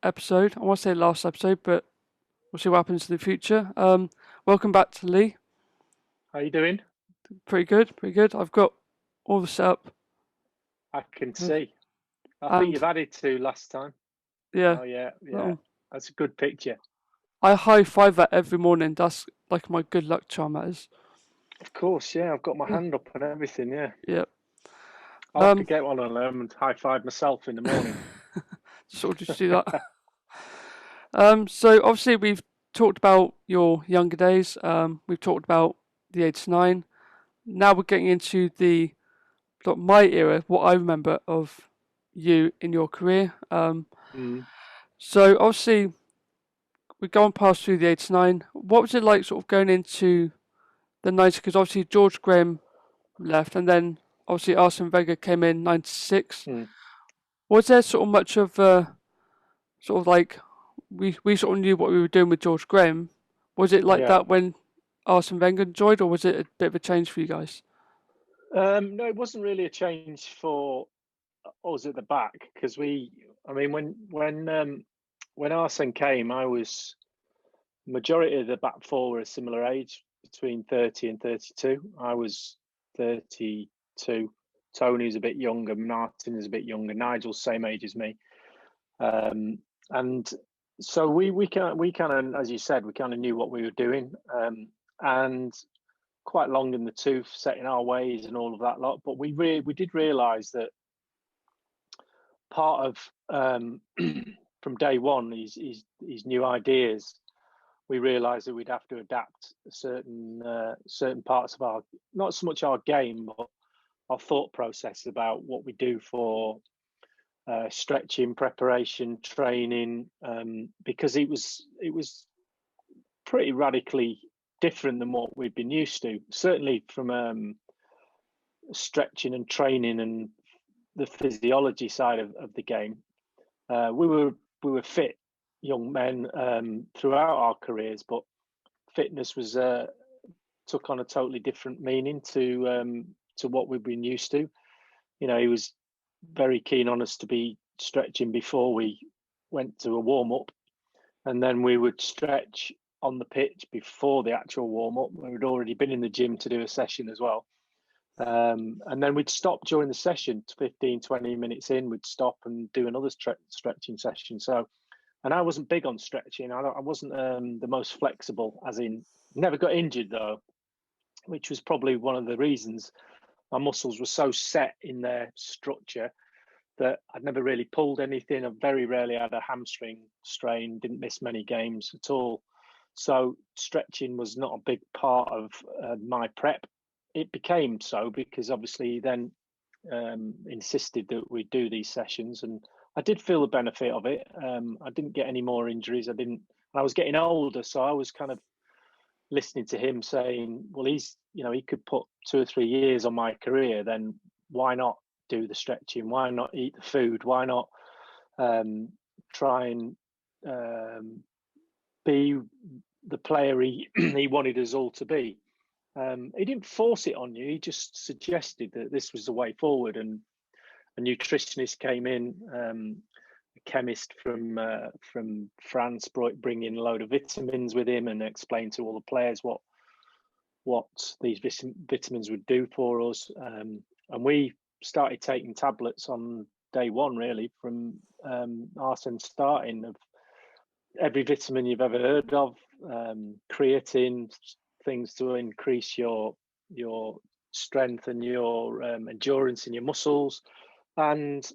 episode. I want to say last episode, but we'll see what happens in the future. Welcome back to Lee. How you doing? Pretty good, pretty good. I've got all the setup, I can see. I think and you've added two last time. yeah, Oh yeah, yeah. um, That's a good picture. I high five that every morning. That's like my good luck charm. That is. Of course, yeah. I've got my hand up and everything. Yeah, Yeah. I'll have to Um, get one on them and high five myself in the morning. sort of just do that. So obviously we've talked about your younger days. We've talked about the age 9. Now we're getting into the my era, what I remember of you in your career. Mm. So obviously we're going past through the 89. What was it like sort of going into the 90s? Because obviously George Graham left and then obviously Arsene Wenger came in 96. Mm. Was there sort of much of sort of like we sort of knew what we were doing with George Graham? Was it like Yeah. that when Arsene Wenger joined, or was it a bit of a change for you guys? No, it wasn't really a change for us at the back because I mean, when Arsene came, I was majority of the back four were a similar age, between 30 and 32. I was 32. Tony's a bit younger. Martin is a bit younger. Nigel's same age as me. And so we kind of, as you said, we kind of knew what we were doing, and quite long in the tooth, setting our ways and all of that lot. But we did realise that part of from day one, his new ideas, we realised that we'd have to adapt certain parts of our, not so much our game, but our thought process about what we do for stretching, preparation, training, because it was pretty radically different than what we'd been used to. Certainly from stretching and training and the physiology side of the game. We were fit young men throughout our careers, but fitness was took on a totally different meaning to what we've been used to. You know, he was very keen on us to be stretching before we went to a warm up, and then we would stretch on the pitch before the actual warm up. We had already been in the gym to do a session as well. And then we'd stop during the session, 15, 20 minutes in, we'd stop and do another stretching session. So, and I wasn't big on stretching. I wasn't the most flexible, as in, never got injured though, which was probably one of the reasons my muscles were so set in their structure that I'd never really pulled anything. I very rarely had a hamstring strain, didn't miss many games at all. So stretching was not a big part of my prep. It became so because obviously he then insisted that we do these sessions, and I did feel the benefit of it. I didn't get any more injuries. I didn't. I was getting older, so I was kind of listening to him saying, "Well, he could put 2 or 3 years on my career. Then why not do the stretching? Why not eat the food? Why not um, try and um, be the player he wanted us all to be?" He didn't force it on you. He just suggested that this was the way forward. And a nutritionist came in, a chemist from France, bringing a load of vitamins with him, and explained to all the players what these vitamins would do for us. And we started taking tablets on day one, really, from Arsene starting, of every vitamin you've ever heard of, creatine, things to increase your strength and your endurance in your muscles. And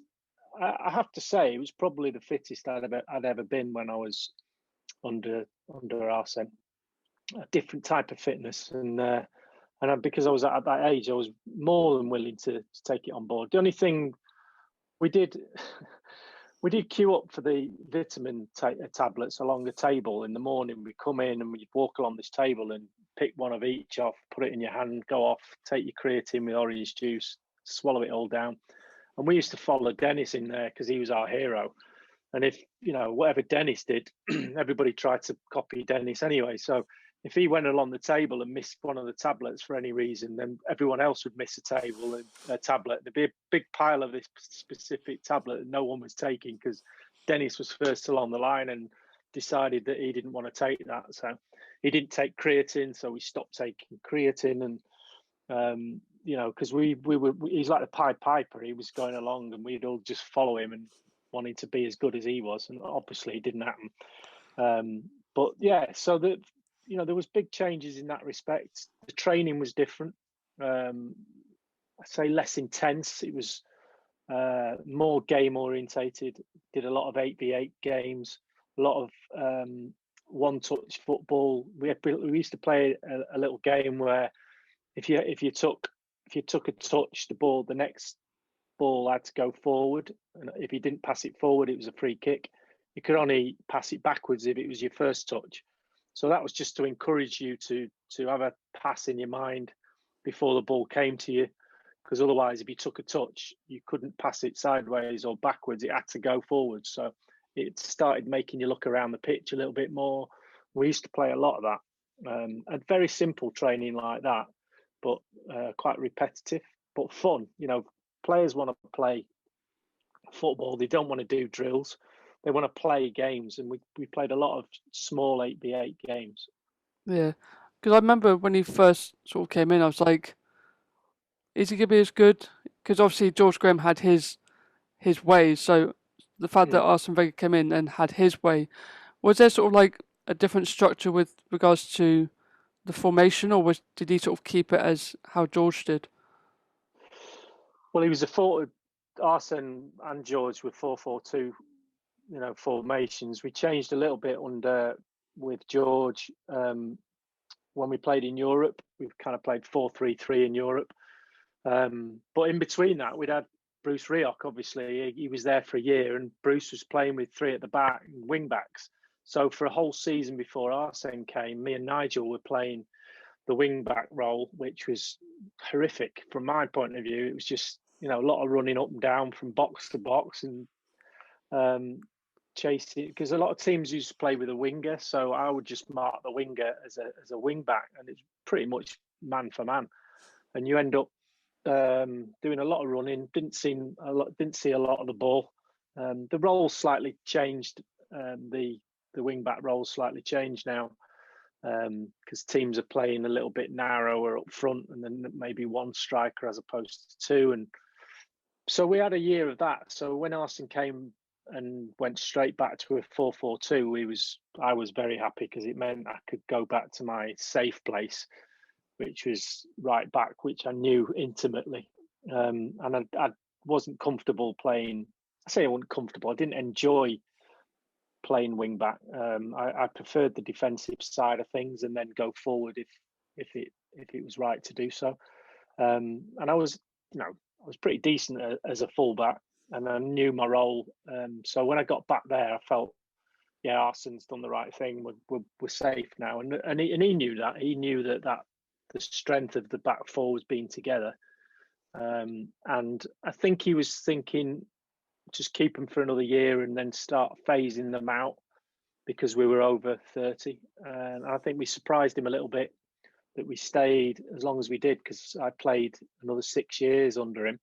I have to say, it was probably the fittest I'd ever been when I was under Arsene. A different type of fitness, and because I was at that age, I was more than willing to take it on board. The only thing we did we did queue up for the vitamin tablets along the table in the morning. We come in and we'd walk along this table and pick one of each off, put it in your hand, go off, take your creatine with orange juice, swallow it all down. And we used to follow Dennis in there because he was our hero. And if, whatever Dennis did, everybody tried to copy Dennis anyway. So if he went along the table and missed one of the tablets for any reason, then everyone else would miss a table and a tablet. There'd be a big pile of this specific tablet that no one was taking because Dennis was first along the line and decided that he didn't want to take that. So he didn't take creatine, so we stopped taking creatine. And because he's like the Pied Piper. He was going along, and we'd all just follow him and wanting to be as good as he was. And obviously, it didn't happen. But yeah, so there was big changes in that respect. The training was different. I say less intense. It was more game orientated. Did a lot of 8v8 games, a lot of one-touch football. We used to play a little game where if you took a touch, the next ball had to go forward, and if you didn't pass it forward, it was a free kick. You could only pass it backwards if it was your first touch. So that was just to encourage you to have a pass in your mind before the ball came to you, because otherwise, if you took a touch, you couldn't pass it sideways or backwards. It had to go forward. So it started making you look around the pitch a little bit more. We used to play a lot of that, and very simple training like that, but quite repetitive, but fun. Players want to play football. They don't want to do drills. They want to play games, and we played a lot of small 8v8 games. Yeah, because I remember when he first sort of came in, I was like, is he going to be as good? Because obviously George Graham had his ways, so the fact that Arsene Wenger came in and had his way, was there sort of like a different structure with regards to the formation, or did he sort of keep it as how George did? Well, he was Arsene and George were 4-4-2, formations. We changed a little bit with George when we played in Europe. We've kind of played 4-3-3 in Europe. But in between that, we'd had Bruce Rioch, obviously. He was there for a year, and Bruce was playing with three at the back, wing backs. So for a whole season before Arsene came, me and Nigel were playing the wing back role, which was horrific from my point of view. It was just, a lot of running up and down from box to box and chasing, because a lot of teams used to play with a winger. So I would just mark the winger as a wing back, and it's pretty much man for man. And you end up doing a lot of running. Didn't see a lot of the ball. The role slightly changed. The wing back role slightly changed now, because teams are playing a little bit narrower up front, and then maybe one striker as opposed to two. And so we had a year of that. So when Arsene came and went straight back to a 4-4-2, I was very happy, because it meant I could go back to my safe place, which was right back, which I knew intimately. And I wasn't comfortable playing. I say I wasn't comfortable. I didn't enjoy playing wing back. I preferred the defensive side of things, and then go forward if it was right to do so. And I was pretty decent as a fullback, and I knew my role. So when I got back there, I felt, yeah, Arsene's done the right thing. We're safe now, and he knew that. He knew that the strength of the back four was being together. And I think he was thinking, just keep them for another year and then start phasing them out, because we were over 30. And I think we surprised him a little bit that we stayed as long as we did, because I played another 6 years under him.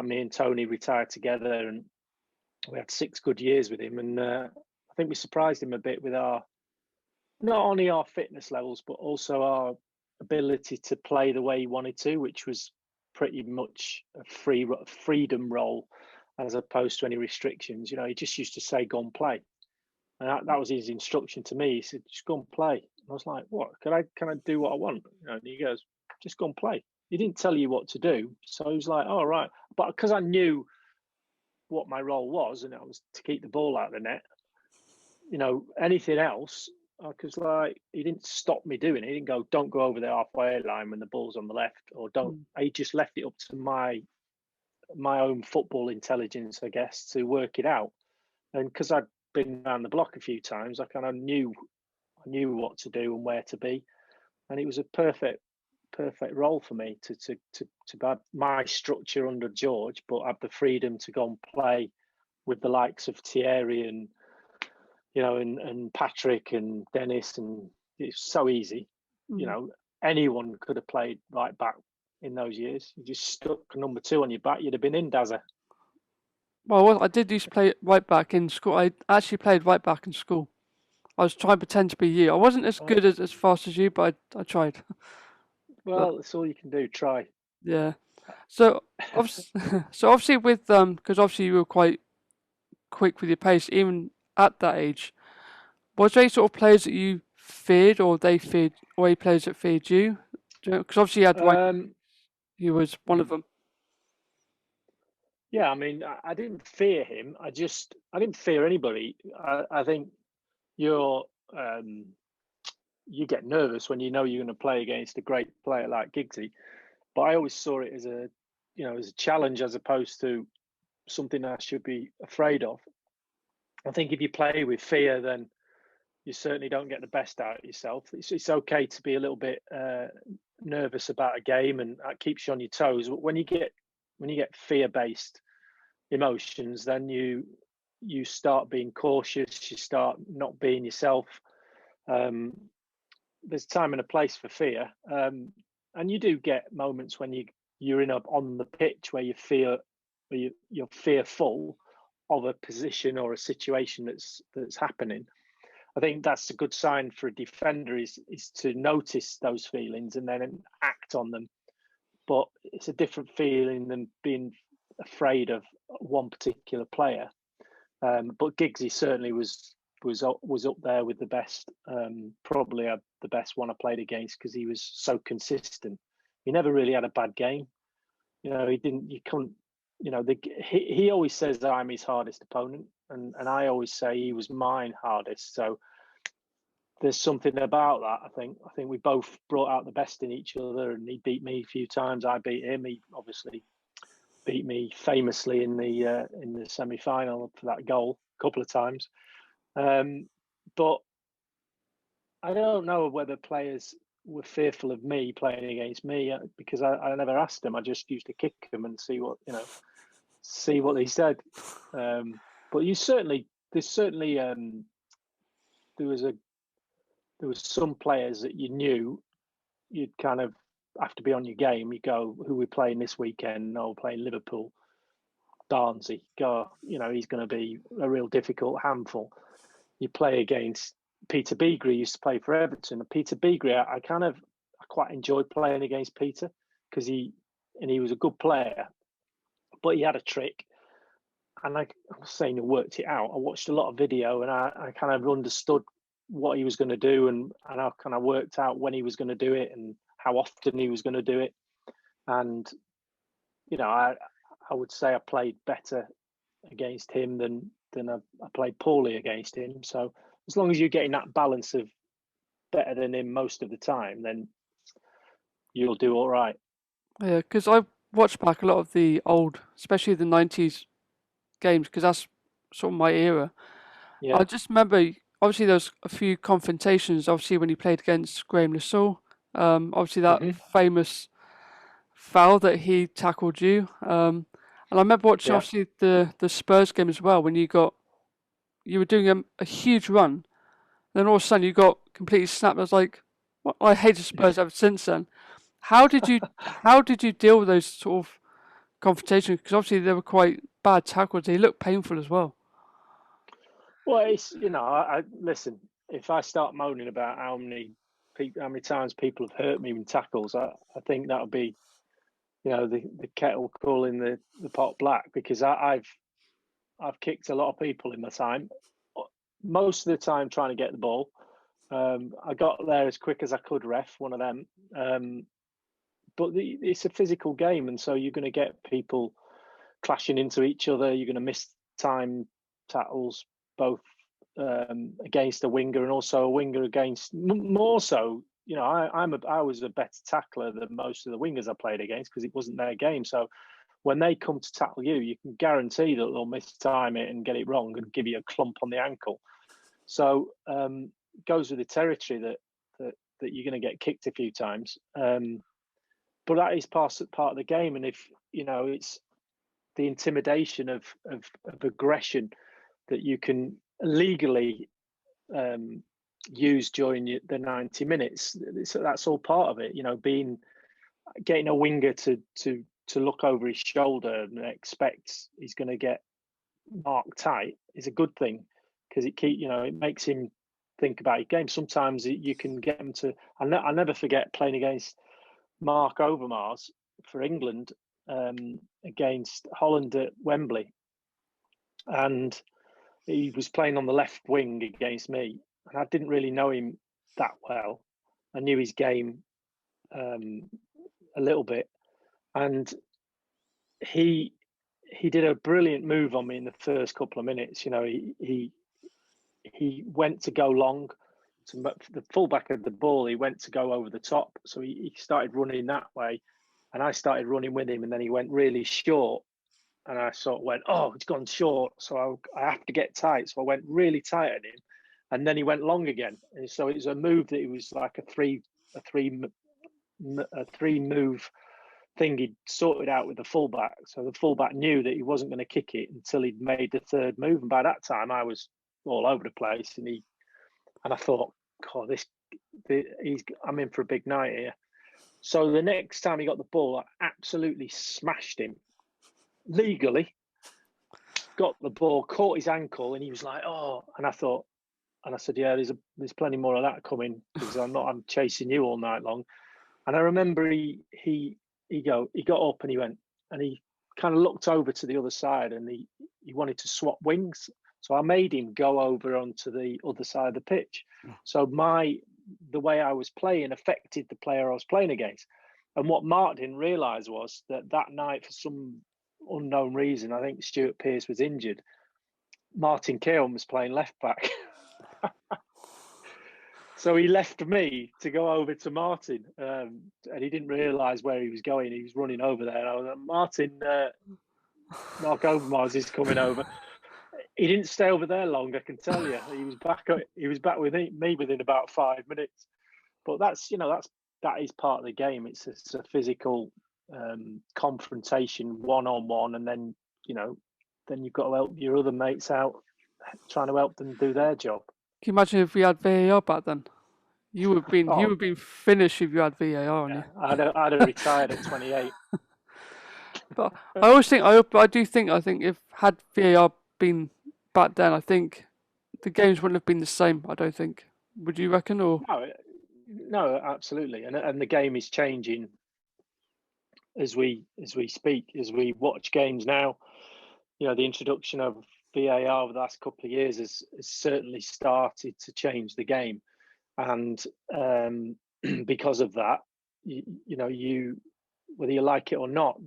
Me and Tony retired together, and we had 6 good years with him. And I think we surprised him a bit with not only our fitness levels, but also our ability to play the way he wanted to, which was pretty much a freedom role, as opposed to any restrictions. He just used to say, go and play. And that was his instruction to me. He said, just go and play. And I was like, what? Can I do what I want? And he goes, just go and play. He didn't tell you what to do. So he was like, oh, right. But because I knew what my role was, and it was to keep the ball out of the net, anything else, because he didn't stop me doing it. He didn't go, don't go over the halfway line when the ball's on the left, or don't. He just left it up to my own football intelligence, I guess, to work it out. And because I'd been around the block a few times, I kind of knew what to do and where to be, and it was a perfect role for me to have my structure under George, but have the freedom to go and play with the likes of Thierry and and Patrick and Dennis, and it's so easy. Anyone could have played right back in those years. You just stuck number 2 on your back, you'd have been in, Dazza. Well, I did used to play right back in school. I actually played right back in school. I was trying to pretend to be you. I wasn't as Right. good as fast as you, but I tried. But Well, that's all you can do. Try. yeah. So so obviously with because obviously you were quite quick with your pace, even at that age. Was there any sort of players that you feared, or they feared, or any players that feared you? Because obviously you had Dwight, Um, he was one of mm, them. yeah, I mean, I didn't fear him. I didn't fear anybody. I think you're um, you get nervous when you know you're going to play against a great player like Giggsy. But I always saw it as a, as a challenge as opposed to something I should be afraid of. I think if you play with fear, then you certainly don't get the best out of yourself. It's okay to be a little bit nervous about a game, and that keeps you on your toes. But when you get fear based emotions, then you start being cautious. You start not being yourself. Um, there's time and a place for fear, and you do get moments when you're in up on the pitch where you fear, you're fearful of a position or a situation that's happening. I think that's a good sign for a defender is to notice those feelings and then act on them. But it's a different feeling than being afraid of one particular player. But Giggsy certainly was up there with the best. Probably the best one I played against because he was so consistent. He never really had a bad game. He didn't. You couldn't. He always says that I'm his hardest opponent, and I always say he was mine hardest. So there's something about that. I think we both brought out the best in each other, and he beat me a few times. I beat him. He obviously beat me famously in the semi final for that goal a couple of times. But I don't know whether players were fearful of me playing against me because I never asked them. I just used to kick them and see what they said. But there's certainly there was a there was some players that you knew you'd kind of have to be on your game. You go, who we playing this weekend? No, we're playing Liverpool. Barnsley, go, he's going to be a real difficult handful. You play against Peter Beagrie, used to play for Everton. And Peter Beagrie, I quite enjoyed playing against Peter because he was a good player, but he had a trick. And I'm saying he worked it out. I watched a lot of video and I kind of understood what he was going to do and I kind of worked out when he was going to do it and how often he was going to do it. And, I would say I played better against him than I played poorly against him. So as long as you're getting that balance of better than him most of the time, then you'll do all right. Yeah, because I watched back a lot of the old, especially the '90s games, because that's sort of my era. I Yeah. just remember, obviously, there was a few confrontations. Obviously, when he played against Graham Lassall, obviously that Hmm. famous foul that he tackled you. And I remember watching Yeah. obviously the Spurs game as well when you were doing a huge run, then all of a sudden you got completely snapped. I was like, well, I hated Spurs ever since then. How did you deal with those sort of confrontations? Because obviously they were quite bad tackles. They looked painful as well. Well, it's I listen. If I start moaning about how many times people have hurt me with tackles, I think that would be the kettle calling the pot black because I've kicked a lot of people in my time. Most of the time, trying to get the ball. I got there as quick as I could. Ref, one of them. But it's a physical game, and so you're going to get people clashing into each other. You're going to miss time tackles, both against a winger and also a winger against more so. I was a better tackler than most of the wingers I played against because it wasn't their game. So when they come to tackle you, you can guarantee that they'll mistime it and get it wrong and give you a clump on the ankle. So it goes with the territory that you're going to get kicked a few times. But that is part of the game, and if it's the intimidation of aggression that you can legally use during the 90 minutes. So that's all part of it. Getting a winger to look over his shoulder and expect he's going to get Mark tight is a good thing because it makes him think about his game. Sometimes you can get him to. I never forget playing against Mark Overmars for England against Holland at Wembley, and he was playing on the left wing against me, and I didn't really know him that well. I knew his game a little bit, and he did a brilliant move on me in the first couple of minutes. He went to go long to the fullback of the ball. He went to go over the top, so he started running that way, and I started running with him, and then he went really short, and I sort of went, oh, it's gone short, so I have to get tight. So I went really tight at him, and then he went long again, and so it was a move that it was like a three move thing he'd sorted out with the fullback. So the fullback knew that he wasn't going to kick it until he'd made the third move. And by that time, I was all over the place, and I thought, God, I'm in for a big night here. So the next time he got the ball, I absolutely smashed him legally. Got the ball, caught his ankle, and he was like, "Oh!" And I said, "Yeah, there's plenty more of that coming because I'm chasing you all night long." And I remember he got up and he went and he kind of looked over to the other side and he wanted to swap wings. So I made him go over onto the other side of the pitch. So the way I was playing affected the player I was playing against. And what Mark didn't realise was that night, for some unknown reason, I think Stuart Pearce was injured. Martin Keown was playing left back. So he left me to go over to Martin, and he didn't realise where he was going. He was running over there. And I was like, Martin, Mark Overmars is coming over. He didn't stay over there long, I can tell you. He was back with me within about 5 minutes. But that is part of the game. It's a physical confrontation, one-on-one, and then you've got to help your other mates out, trying to help them do their job. Can you imagine if we had VAR back then? You would have been finished if you had VAR on you. I'd have retired at 28. But I think if had VAR been back then, I think the games wouldn't have been the same. I don't think. Would you reckon? Or no, absolutely. And the game is changing as we speak, as we watch games now. The introduction of VAR over the last couple of years has certainly started to change the game, and because of that, you whether you like it or not,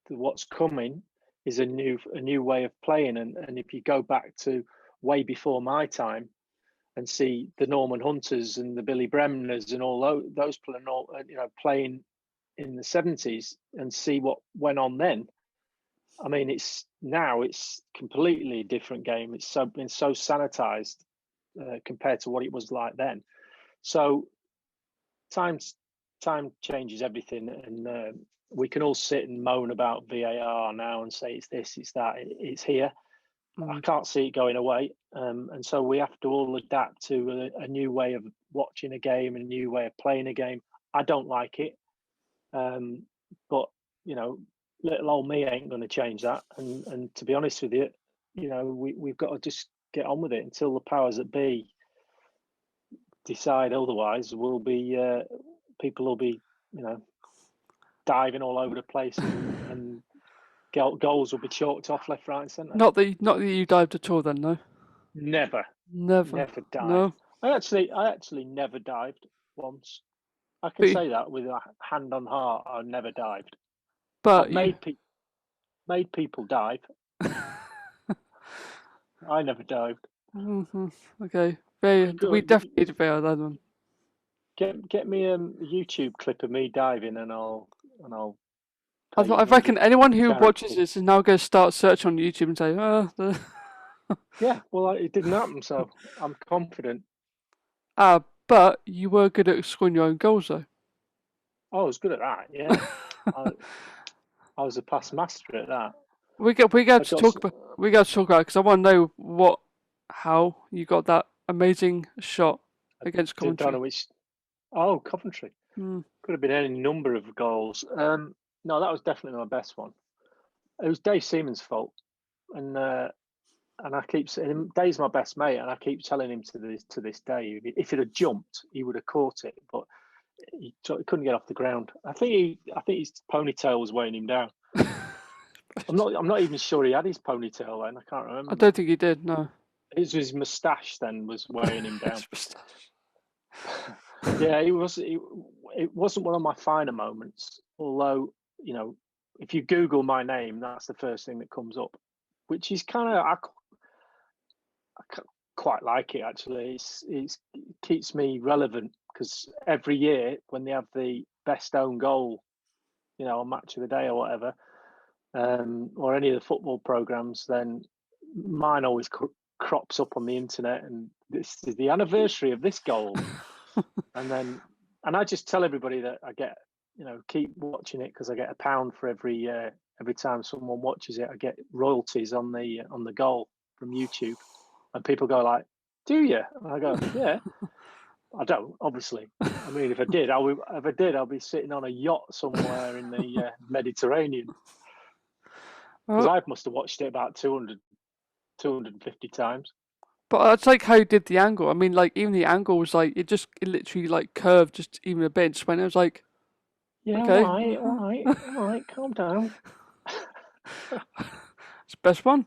what's coming is a new way of playing. And if you go back to way before my time and see the Norman Hunters and the Billy Bremners and all those playing in the 70s and see what went on then. I mean, it's completely different game. It's been so sanitized compared to what it was like then. So time changes everything, and we can all sit and moan about VAR now and say it's this, it's that, it's here. I can't see it going away, and so we have to all adapt to a new way of watching a game, a new way of playing a game. I don't like it, but little old me ain't going to change that. And to be honest with you, we've got to just get on with it until the powers that be decide otherwise. People will be diving all over the place, and goals will be chalked off left, right, and centre. Not that you dived at all, then, no. Never dived. No. I actually never dived once. I can say that with a hand on heart. I never dived. But made people dive. I never dived. Mm-hmm. Okay, we definitely need to VAR that one. Get me a YouTube clip of me diving, and I'll. I reckon anyone who watches this is now going to start search on YouTube and say, Yeah, well, it didn't happen, so I'm confident. But you were good at scoring your own goals, though. I was good at that. Yeah, I was a past master at that. We got to talk about because I want to know how you got that amazing shot against Coventry. Don't know which. Oh, Coventry. Could have been any number of goals. No, that was definitely my best one. It was Dave Seaman's fault, and and I keep saying, Dave's my best mate, and I keep telling him to this day, if he'd have jumped, he would have caught it, but he couldn't get off the ground. I think his ponytail was weighing him down. I'm not even sure he had his ponytail then. I can't remember. I don't think he did. No. His moustache then was weighing him down. His moustache. Yeah, it wasn't one of my finer moments. Although, you know, if you Google my name, that's the first thing that comes up, which is kind of I quite like it actually. It keeps me relevant because every year when they have the best own goal, you know, on Match of the Day or whatever, or any of the football programs, then mine always crops up on the internet, and this is the anniversary of this goal. and I just tell everybody that I get, you know, keep watching it because I get £1 for every time someone watches it. I get royalties on the goal from YouTube, and people go like, "Do you?" And I go, "Yeah." I don't, obviously. I mean, if I did, I'll be sitting on a yacht somewhere in the Mediterranean. Because I must have watched it about 250 times. But it's like how you did the angle. I mean, like even the angle was like it literally like curved just even a bit. And just when it was like, yeah, okay, all right, calm down. It's the best one.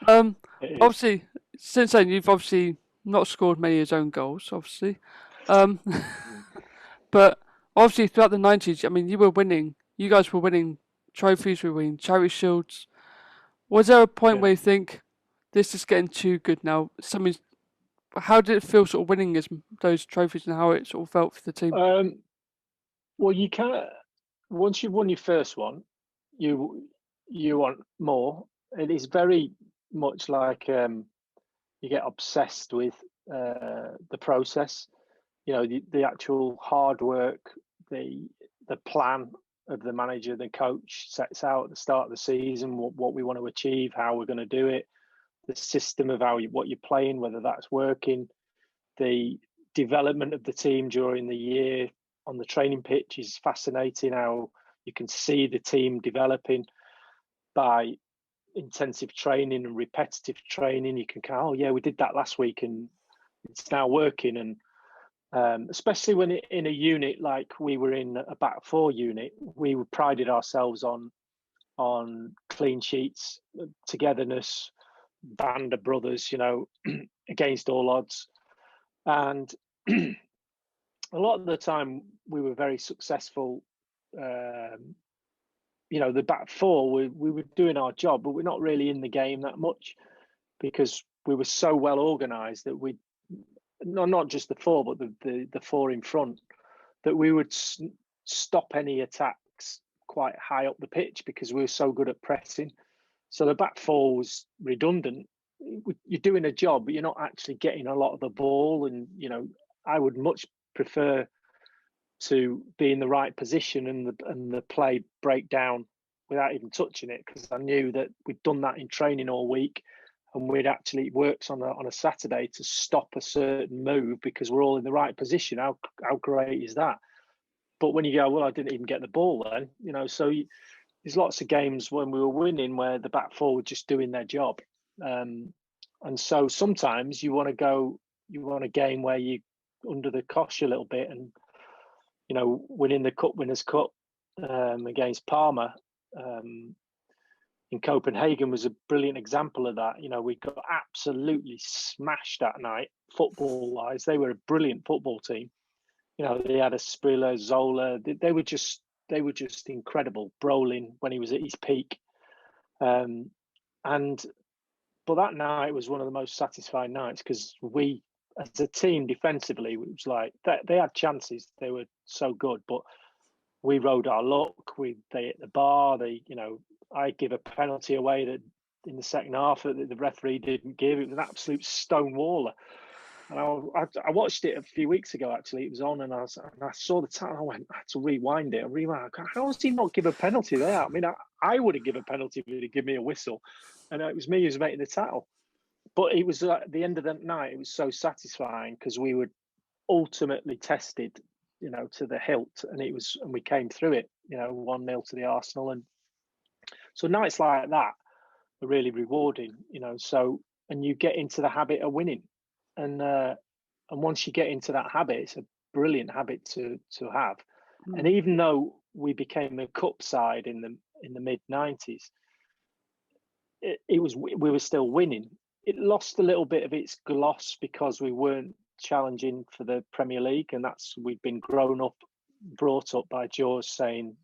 Obviously, since then you've obviously not scored many of his own goals, obviously. But obviously throughout the 90s, I mean, you guys were winning trophies, we were winning charity shields. Was there a point where you think this is getting too good now? How did it feel sort of winning those trophies and how it sort of felt for the team? Well, you can't. Once you've won your first one, you want more. It is very much like you get obsessed with the process. You know, the actual hard work, the plan of the manager, the coach sets out at the start of the season what we want to achieve, how we're going to do it, the system of what you're playing, whether that's working, the development of the team during the year on the training pitch is fascinating. How you can see the team developing by intensive training and repetitive training. You can oh yeah, we did that last week and it's now working. And especially when in a unit like we were in, a back four unit, we prided ourselves on clean sheets, togetherness, band of brothers, you know, against all odds. And a lot of the time we were very successful. You know, the back four, we were doing our job, but we're not really in the game that much because we were so well organised that we, not just the four, but the four in front, that we would stop any attacks quite high up the pitch because we were so good at pressing. So the back four was redundant. You're doing a job, but you're not actually getting a lot of the ball. And, you know, I would much prefer to be in the right position and the play break down without even touching it, because I knew that we'd done that in training all week, and we'd actually worked on a Saturday to stop a certain move because we're all in the right position. How great is that? But when you go, well, I didn't even get the ball then, you know. So there's lots of games when we were winning where the back four were just doing their job, and so sometimes you want a game where you under the cosh a little bit, and you know, winning the Cup Winners' Cup against Parma in Copenhagen was a brilliant example of that. You know, we got absolutely smashed that night, football-wise. They were a brilliant football team. You know, they had a Sprilla, Zola. They were just incredible. Brolin when he was at his peak, but that night was one of the most satisfying nights because we, as a team, defensively, it was like they had chances. They were so good, but we rode our luck. They hit the bar. I give a penalty away that in the second half that the referee didn't give. It was an absolute stonewaller. And I watched it a few weeks ago. Actually, it was on, and I saw the time. I had to rewind it. How does he not give a penalty there? I mean, I would have given a penalty if he'd give me a whistle, and it was me who was making the tackle. But it was at the end of the night. It was so satisfying because we were ultimately tested, you know, to the hilt, and we came through it. You know, 1-0 to the Arsenal, and so nights like that are really rewarding. You know, so and you get into the habit of winning. And once you get into that habit, it's a brilliant habit to have. And even though we became a cup side in the mid-90s, we were still winning. It lost a little bit of its gloss because we weren't challenging for the Premier League, and we've been brought up by George saying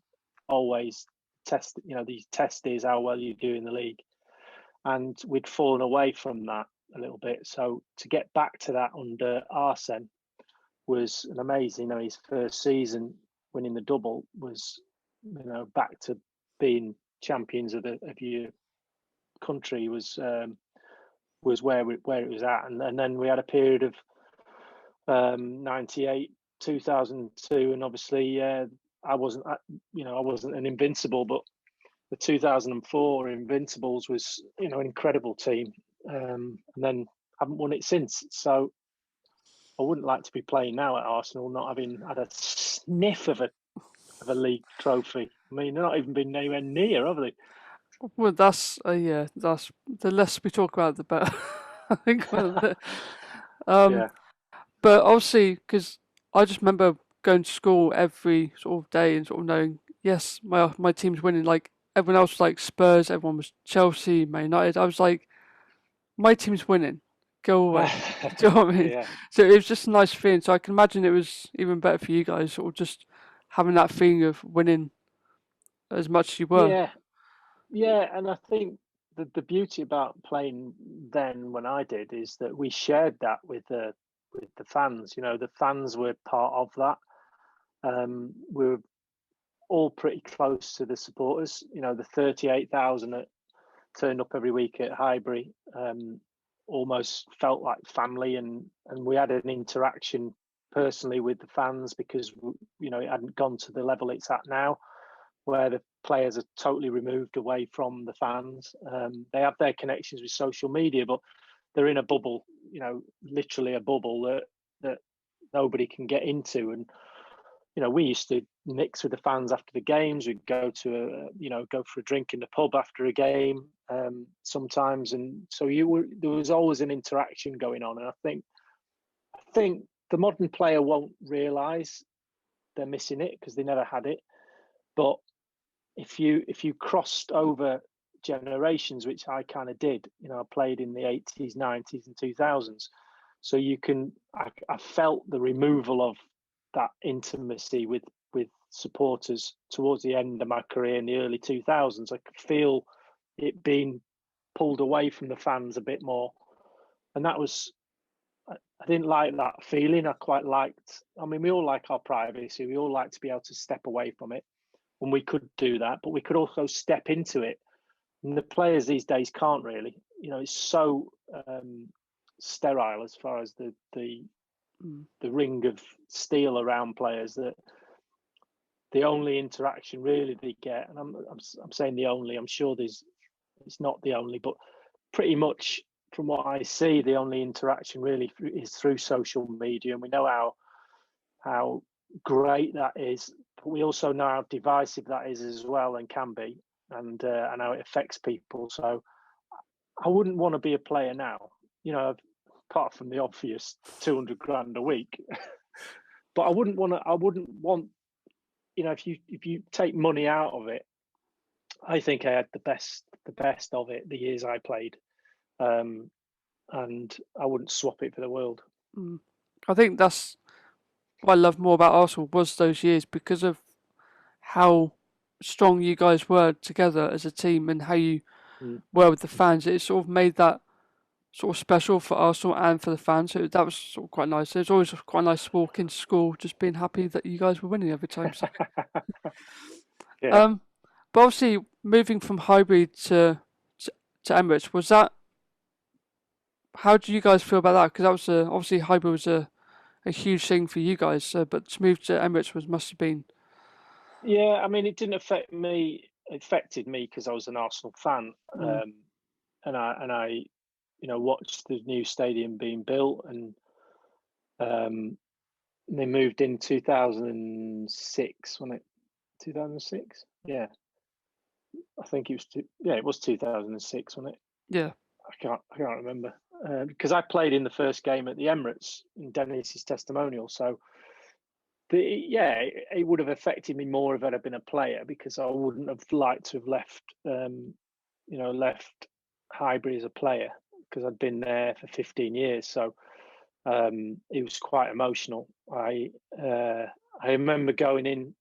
always these test is how well you do in the league, and we'd fallen away from that a little bit. So to get back to that under Arsene was an amazing. His first season winning the double was, back to being champions of your country was where it was at, and then we had a period of 98, 2002, and obviously I wasn't an invincible, but the 2004 Invincibles was an incredible team, and then haven't won it since. So I wouldn't like to be playing now at Arsenal not having had a sniff of a league trophy. I mean, they're not even been anywhere near, have they? Well, that's that's the less we talk about, the better. I think. Yeah. But obviously, because I just remember going to school every sort of day and sort of knowing, yes, my team's winning. Like everyone else was like Spurs, everyone was Chelsea, Man United. I was like, my team's winning. Go away. Do you know what I mean? Yeah. So it was just a nice feeling. So I can imagine it was even better for you guys, sort of just having that feeling of winning as much as you were. Yeah, and I think the beauty about playing then when I did is that we shared that with the fans. The fans were part of that. We were all pretty close to the supporters. The 38,000 that turned up every week at Highbury almost felt like family, and we had an interaction personally with the fans because it hadn't gone to the level it's at now, where the players are totally removed away from the fans. They have their connections with social media, but they're in a bubble, literally a bubble that nobody can get into. And we used to mix with the fans after the games. We'd go go for a drink in the pub after a game sometimes, and so there was always an interaction going on. And I think the modern player won't realise they're missing it because they never had it. But if you crossed over generations, which I kind of did, I played in the 80s, 90s, and 2000s, so I felt the removal of that intimacy with supporters towards the end of my career in the early 2000s. I could feel it being pulled away from the fans a bit more, and that was, I didn't like that feeling. I quite liked, we all like our privacy, we all like to be able to step away from it, and we could do that, but we could also step into it, and the players these days can't really. It's so sterile as far as the ring of steel around players, that the only interaction really they get, and I'm saying the only, I'm sure it's not the only, but pretty much from what I see, the only interaction really is through social media, and we know how great that is, but we also know how divisive that is as well, and can be, and how it affects people. So I wouldn't want to be a player now, apart from the obvious 200 grand a week. But I wouldn't want, if you take money out of it, I think I had the best of it the years I played, and I wouldn't swap it for the world. I think that's what I love more about Arsenal was those years, because of how strong you guys were together as a team and how you were with the fans. It sort of made that sort of special for Arsenal and for the fans. So that was sort of quite nice. It was always quite nice to walk into school just being happy that you guys were winning every time. So. Yeah. But obviously moving from Highbury to Emirates, was that? How do you guys feel about that? Because that was obviously Highbury was a huge thing for you guys, but to move to Emirates must have been. Yeah, it didn't affect me. It affected me because I was an Arsenal fan, and I watched the new stadium being built, and they moved in 2006, wasn't it? 2006? Yeah, I think it was. It was 2006, wasn't it? Yeah. I can't remember because I played in the first game at the Emirates in Dennis's testimonial. So it would have affected me more if I'd been a player, because I wouldn't have liked to have left Highbury as a player, because I'd been there for 15 years. So it was quite emotional. I remember going in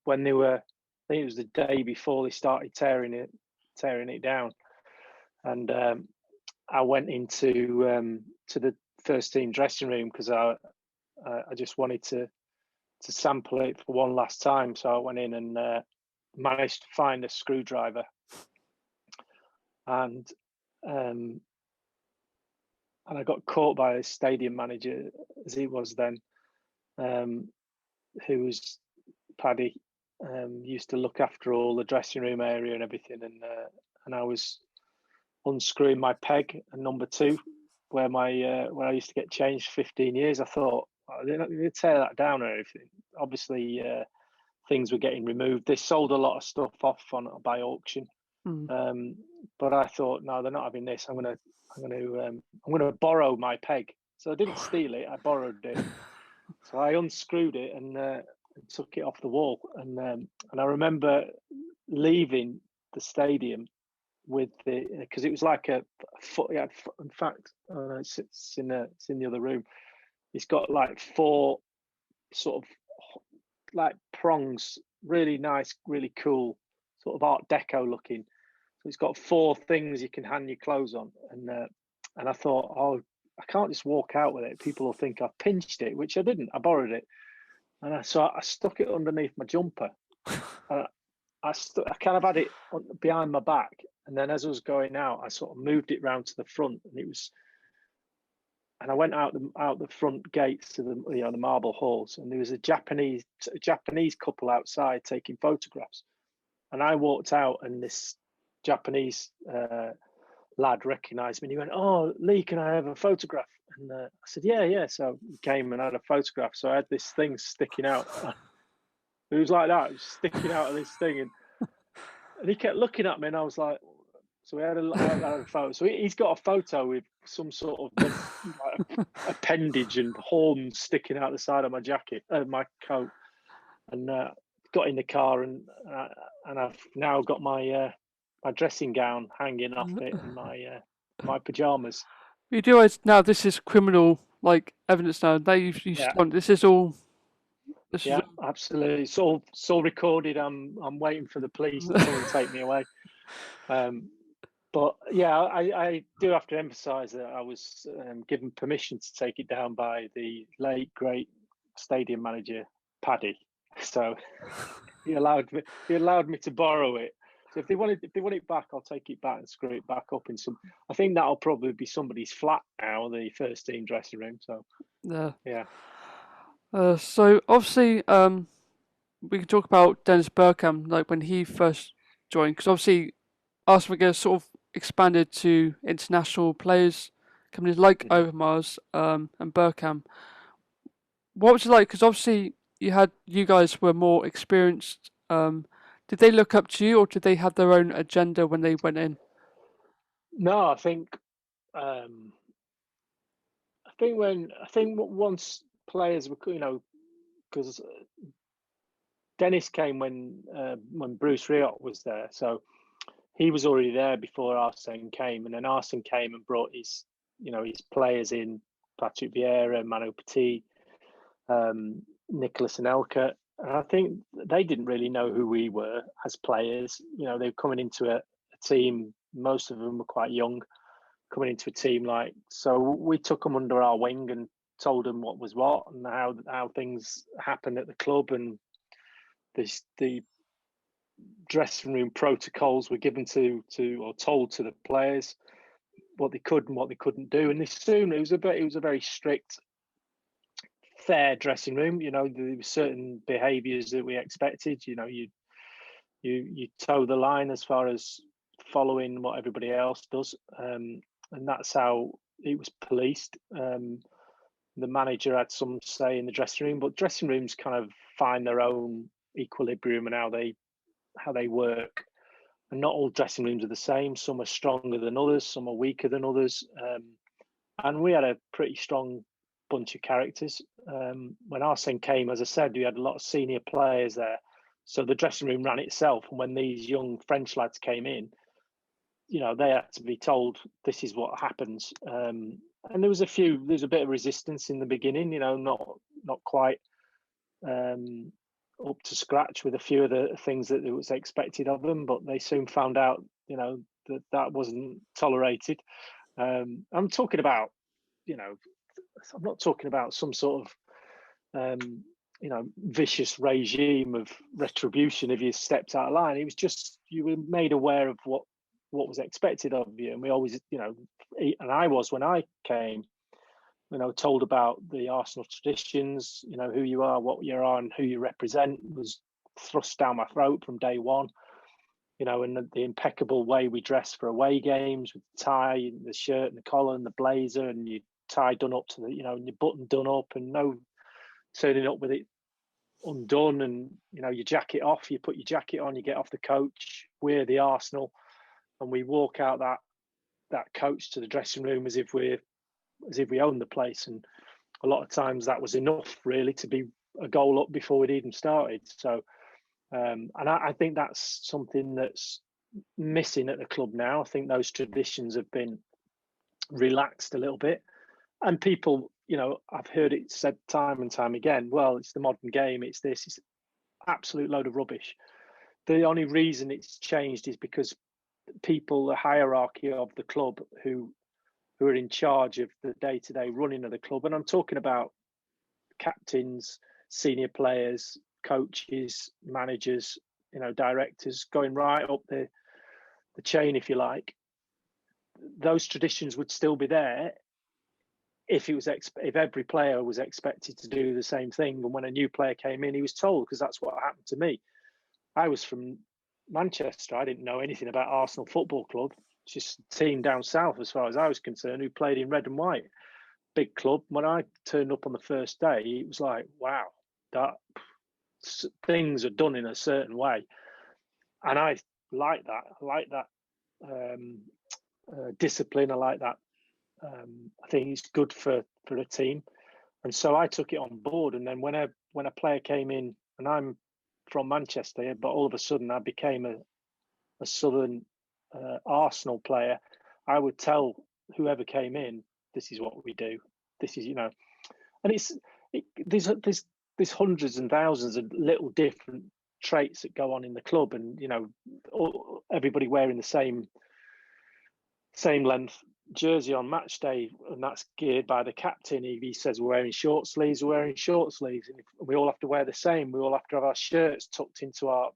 when they were, I think it was the day before they started tearing it down, and I went into to the first team dressing room because I just wanted to sample it for one last time. So I went in and managed to find a screwdriver, and I got caught by a stadium manager, as he was then, who was Paddy. Used to look after all the dressing room area and everything, and I was unscrewing my peg and number 2, where I used to get changed 15 years. I thought, they're not going to tear that down or anything. Obviously, things were getting removed. They sold a lot of stuff off by auction, but I thought, no, they're not having this. I'm gonna borrow my peg. So I didn't steal it. I borrowed it. So I unscrewed it and took it off the wall. And I remember leaving the stadium with because it was like a foot. Yeah, in fact, it's in the other room. It's got like 4 sort of like prongs, really nice, really cool, sort of Art Deco looking. So it's got 4 things you can hang your clothes on, and I thought, oh, I can't just walk out with it. People will think I pinched it, which I didn't. I borrowed it, and I stuck it underneath my jumper. I kind of had it behind my back, and then as I was going out, I sort of moved it round to the front, and I went out the front gates to the marble halls, and there was a Japanese couple outside taking photographs, and I walked out, and this Japanese lad recognised me, and he went, "Oh, Lee, can I have a photograph?" And I said, "Yeah." So he came and had a photograph. So I had this thing sticking out. It was like that, it was sticking out of this thing, and he kept looking at me, and I was like, so we had a photo. So he's got a photo with some sort of like appendage and horns sticking out the side of my jacket, my coat, and got in the car, and I've now got my my dressing gown hanging off it, and my pajamas. You do realize now this is criminal like evidence now. This is all. Absolutely. It's all recorded. I'm waiting for the police to come and take me away. But yeah, I do have to emphasise that I was given permission to take it down by the late great stadium manager Paddy. So he allowed me to borrow it. So if they want it back, I'll take it back and screw it back up in some. I think that'll probably be somebody's flat now, the first team dressing room. So yeah. So obviously, we can talk about Dennis Bergkamp, like when he first joined, because obviously Arsenal Wenger sort of expanded to international players coming in like Overmars and Bergkamp. What was it like? Because obviously you guys were more experienced. Did they look up to you, or did they have their own agenda when they went in? No, I think once players were, because Dennis came when Bruce Rioch was there, so he was already there before Arsene came, and then Arsene came and brought his players in, Patrick Vieira, Manu Petit, Nicholas Anelka, and I think they didn't really know who we were as players. They were coming into a team. Most of them were quite young, coming into a team so we took them under our wing and told them what was what and how things happened at the club, and the dressing room protocols were given to or told to the players what they could and what they couldn't do. And it was a very strict, fair dressing room. There were certain behaviours that we expected. You toe the line as far as following what everybody else does, and that's how it was policed. The manager had some say in the dressing room, but dressing rooms kind of find their own equilibrium and how they work. and not all dressing rooms are the same. Some are stronger than others, some are weaker than others. And we had a pretty strong bunch of characters. When Arsene came, as I said, we had a lot of senior players there. So the dressing room ran itself. And when these young French lads came in, they had to be told this is what happens. And there's a bit of resistance in the beginning, not quite up to scratch with a few of the things that was expected of them, but they soon found out, that wasn't tolerated. I'm talking about, I'm not talking about some sort of, vicious regime of retribution if you stepped out of line. It was just you were made aware of what was expected of you, and we always, and I was when I came, told about the Arsenal traditions, who you are, what you are, and who you represent was thrust down my throat from day one. And the impeccable way we dress for away games with the tie, and the shirt and the collar and the blazer, and your tie done up to the, and your button done up, and no turning up with it undone, and your jacket off. You put your jacket on, you get off the coach. We're the Arsenal, and we walk out that coach to the dressing room as if we own the place. And a lot of times that was enough, really, to be a goal up before we'd even started. So. And I think that's something that's missing at the club now. I think those traditions have been relaxed a little bit. And people, I've heard it said time and time again, well, it's the modern game, it's this, it's absolute load of rubbish. The only reason it's changed is because people, the hierarchy of the club who are in charge of the day-to-day running of the club, and I'm talking about captains, senior players, coaches, managers, directors, going right up the chain, if you like. Those traditions would still be there if every player was expected to do the same thing. And when a new player came in, he was told, because that's what happened to me. I was from Manchester. I didn't know anything about Arsenal Football Club. It's just a team down south, as far as I was concerned, who played in red and white. Big club. When I turned up on the first day, it was like, wow, that things are done in a certain way, and I like that. I like that discipline. I like that. I think it's good for a team, and so I took it on board. And then when a player came in, and I'm from Manchester, but all of a sudden I became a Southern Arsenal player, I would tell whoever came in, this is what we do. This is, and there's hundreds and thousands of little different traits that go on in the club, and everybody wearing the same length jersey on match day, and that's geared by the captain. If he says we're wearing short sleeves, we're wearing short sleeves, and we all have to wear the same. We all have to have our shirts tucked into our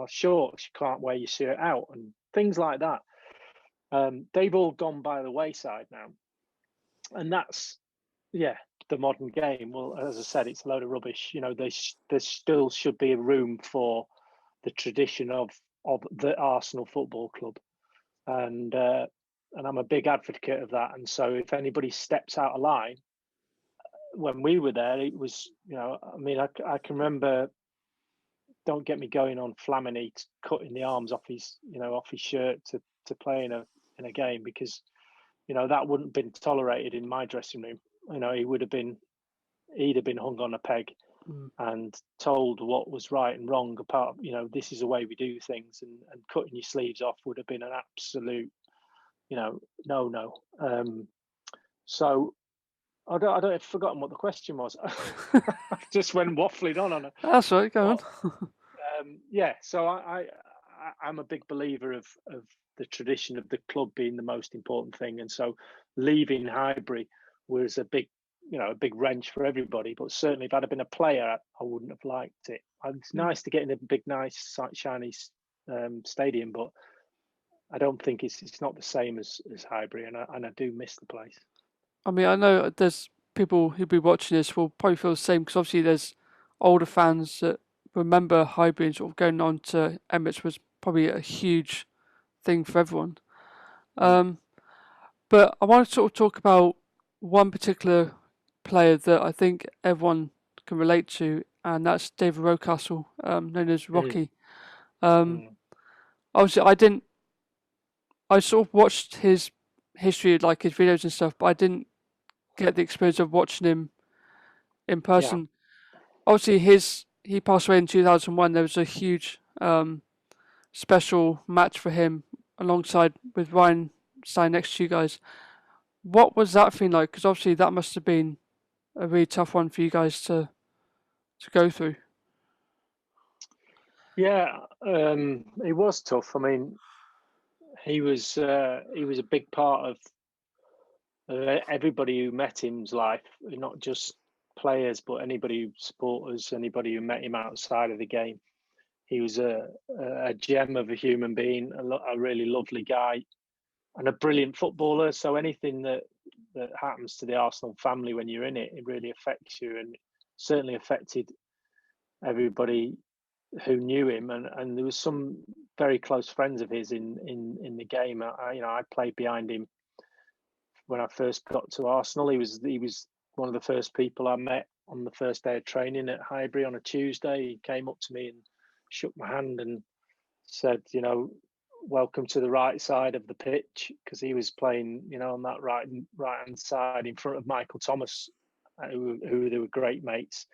shorts. You can't wear your shirt out, and things like that. They've all gone by the wayside now, and that's the modern game. Well, as I said, it's a load of rubbish. There still should be a room for the tradition of the Arsenal Football Club, and I'm a big advocate of that. And so, if anybody steps out of line, when we were there, it was, I can remember. Don't get me going on Flamini cutting the arms off his shirt to play in a game, because that wouldn't have been tolerated in my dressing room. He'd have been hung on a peg and told what was right and wrong. Apart, this is the way we do things, and cutting your sleeves off would have been an absolute, no. So I don't. I've forgotten what the question was. I just went waffling on it. That's right. Go on. So I'm a big believer of the tradition of the club being the most important thing, and so leaving Highbury was a big wrench for everybody. But certainly, if I'd have been a player, I wouldn't have liked it. It's nice to get in a big, nice, shiny stadium, but I don't think it's not the same as Highbury, and I do miss the place. I mean, I know there's people who'll be watching this will probably feel the same, because obviously there's older fans that remember Highbury, and sort of going on to Emirates was probably a huge thing for everyone. But I want to sort of talk about one particular player that I think everyone can relate to, and that's David Rocastle, known as Rocky. obviously I sort of watched his history, like his videos and stuff, but I didn't get the experience of watching him in Yeah, person. Obviously, he passed away in 2001. There was a huge special match for him alongside with Ryan standing next to you guys. What was that feeling like? Because obviously that must have been a really tough one for you guys to go through. yeah, it was tough. I mean, he was a big part of everybody who met him's life, not just players, but anybody, supporters, anybody who met him outside of the game. He was a gem of a human being, a really lovely guy, and a brilliant footballer. So anything that happens to the Arsenal family when you're in it, it really affects you, and certainly affected everybody who knew him. And there was some very close friends of his in the game. I played behind him when I first got to Arsenal. He was one of the first people I met on the first day of training at Highbury on a Tuesday. He came up to me and shook my hand and said, welcome to the right side of the pitch, because he was playing, on that right hand side in front of Michael Thomas, who they were great mates,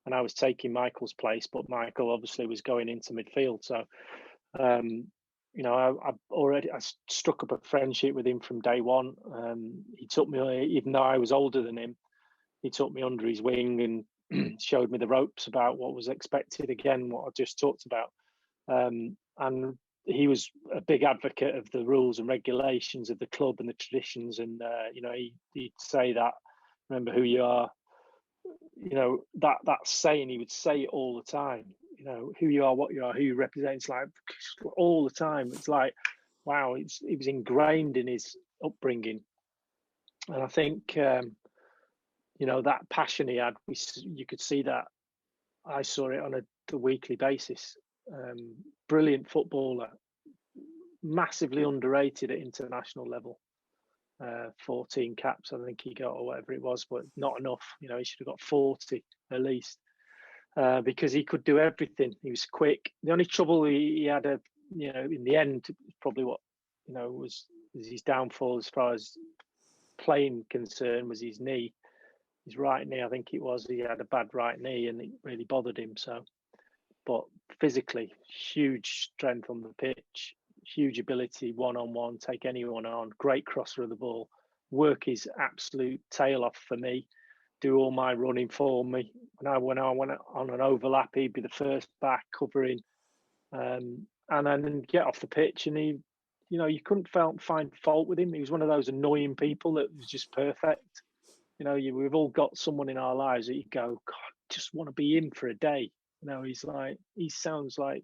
and I was taking Michael's place, but Michael obviously was going into midfield. So, um, I struck up a friendship with him from day one. He took me, even though I was older than him, he took me under his wing and showed me the ropes about what was expected. Again, what I just talked about. And he was a big advocate of the rules and regulations of the club and the traditions. And he'd say that, remember who you are. That saying, he would say it all the time. Who you are, what you are, who you represent. It's like all the time. It's like, wow, it was ingrained in his upbringing. And I think that passion he had, you could see that. I saw it on a weekly basis. Brilliant footballer, massively underrated at international level. 14 caps, I think he got, or whatever it was, but not enough. He should have got 40 at least, because he could do everything. He was quick. The only trouble he had, in the end, probably what was his downfall as far as playing concerned, was his knee. His right knee, I think it was. He had a bad right knee, and it really bothered him. So, but physically, huge strength on the pitch, huge ability one-on-one, take anyone on, great crosser of the ball, work his absolute tail off for me, do all my running for me. When I went on an overlap, he'd be the first back covering, and then get off the pitch, and you couldn't find fault with him. He was one of those annoying people that was just perfect. We've all got someone in our lives that you go, God, just want to be in for a day. He sounds like